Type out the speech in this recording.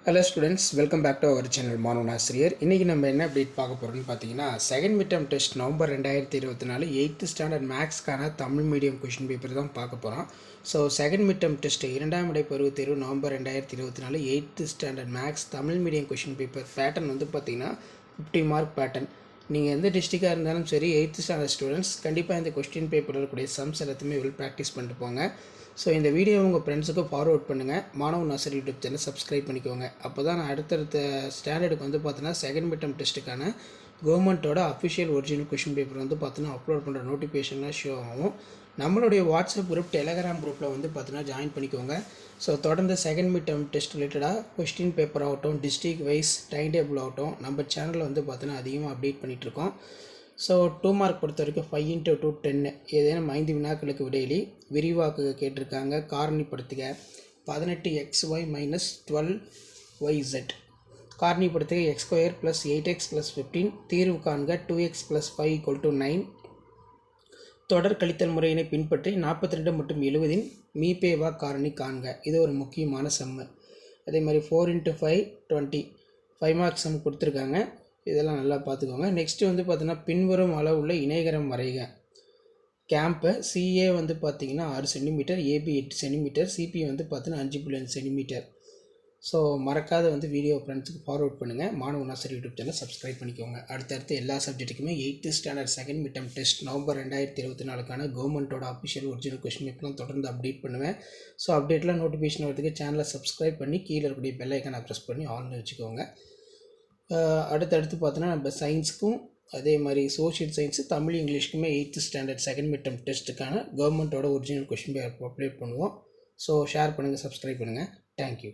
Hello students, welcome back to our channel மாணவன் ஆசிரியர். இன்றைக்கி நம்ம என்ன அப்டேட் பார்க்க போகிறோம்னு பார்த்தீங்கன்னா, second mid term test November 2024 8th standard மேக்ஸ்க்கான தமிழ் மீடியம் கொஷின் பேப்பர் தான் பார்க்க போகிறோம். So second mid term test 2ஆம் இடை பருவத் தேர்வு November 2024 8th standard maths Tamil medium question paper pattern வந்து பார்த்திங்கன்னா 50 மார்க் பேட்டர்ன். நீங்கள் எந்த டிஸ்ட்ரிக்டாக இருந்தாலும் சரி 8th ஸ்டாண்டர்ட் ஸ்டூடெண்ட்ஸ் கண்டிப்பாக இந்த கொஸ்டின் பேப்பரில் இருக்கக்கூடிய சம்ஸ் எல்லாத்தையுமே ப்ராக்டிஸ் பண்ணிட்டு போங்க. ஸோ இந்த வீடியோ உங்கள் ஃப்ரெண்ட்ஸுக்கு ஃபார்வர்ட் பண்ணுங்கள். மாணவன் ஆசிரியர் யூடியூப் சேனல் சப்ஸ்கிரைப் பண்ணிக்கோங்க. அப்போ தான் நான் அடுத்தடுத்த ஸ்டாண்டர்டுக்கு வந்து பார்த்தீங்கன்னா செகண்ட் மிட் டர்ம் டெஸ்ட்டுக்கான கவர்மெண்ட்டோட அஃபிஷியல் ஒரிஜினல் கொஷின் பேப்பர் வந்து பார்த்தீங்கன்னா அப்லோட் பண்ணுற நோட்டிஃபிகேஷன்லாம் ஷோ ஆகும். நம்மளுடைய வாட்ஸ்அப் குரூப், டெலகிராம் குரூப்பில் வந்து பார்த்தீங்கன்னா ஜாயின் பண்ணிக்கோங்க. ஸோ தொடர்ந்து செகண்ட் மிட் டர்ம் டெஸ்ட் ரிலேட்டடாக கொஸ்டின் பேப்பர் ஆகட்டும், டிஸ்ட்ரிக் வைஸ் டைம் டேபிள் ஆகட்டும், நம்ம சேனலில் வந்து பார்த்தீங்கன்னா அதிகமாக அப்டேட் பண்ணிகிட்ருக்கோம். ஸோ 2 மார்க் பொறுத்த வரைக்கும் 5 × 2 10 ஏதேனும் 5 வினாக்களுக்கு விடையிலி விரிவாக்கு கேட்டிருக்காங்க. காரணிப்படுத்துக 18xy - 12yz, காரணிப்படுத்துக x² + 8x + 15, தீர்வு காண்க 2x + 5 = 9, தொடர் கழித்தல் முறையினை பின்பற்றி 42 மற்றும் 70 மீபேவா காரணி காண்க. இது ஒரு முக்கியமான சம்மு. அதே மாதிரி 4 × 5 20 5 மார்க் சம் கொடுத்துருக்காங்க. இதெல்லாம் நல்லா பார்த்துக்கோங்க. நெக்ஸ்ட்டு வந்து பார்த்தீங்கன்னா பின்வரும் அளவுள்ள இணைகரம் வரைக. கேம்பை சிஏ வந்து பார்த்திங்கன்னா 6 சென்டிமீட்டர், ஏபி 8 சென்டிமீட்டர், சிபி வந்து பார்த்தீங்கன்னா 5.5 சென்டிமீட்டர். ஸோ மறக்காத வந்து வீடியோ ஃப்ரெண்ட்ஸுக்கு ஃபார்வர்ட் பண்ணுங்கள். மாணவன் ஆசிரியர் யூடியூப் சேனல் சப்ஸ்கிரைப் பண்ணிக்கோங்க. அடுத்தடுத்து எல்லா சப்ஜெக்ட்டுக்குமே 8th standard second mid term test November 2024 கவர்மெண்ட்டோட அஃபிஷியல் ஒரிஜினல் கொஸ்டின் பேப்பர்லாம் தொடர்ந்து அப்டேட் பண்ணுவேன். ஸோ அப்டேட்லாம் நோட்டிஃபிகேஷன் வரதுக்கு சேனலை சப்ஸ்கிரைப் பண்ணி கீழே இருக்கக்கூடிய பெல் ஐக்கானை ப்ரெஸ் பண்ணி ஆன்ல வச்சுக்கோங்க. அடுத்தடுத்து பார்த்தோன்னா நம்ம சயின்ஸுக்கும் அதே மாதிரி சோஷியல் சயின்ஸு, தமிழ், இங்கிலீஷ்க்குமே 8th standard second mid term டெஸ்ட்டுக்கான கவர்மெண்ட்டோட ஒரிஜினல் கொஸ்டின் பேப்பர் அப்டேட் பண்ணுவோம். ஸோ ஷேர் பண்ணுங்கள், சப்ஸ்கிரைப் பண்ணுங்கள். தேங்க்யூ.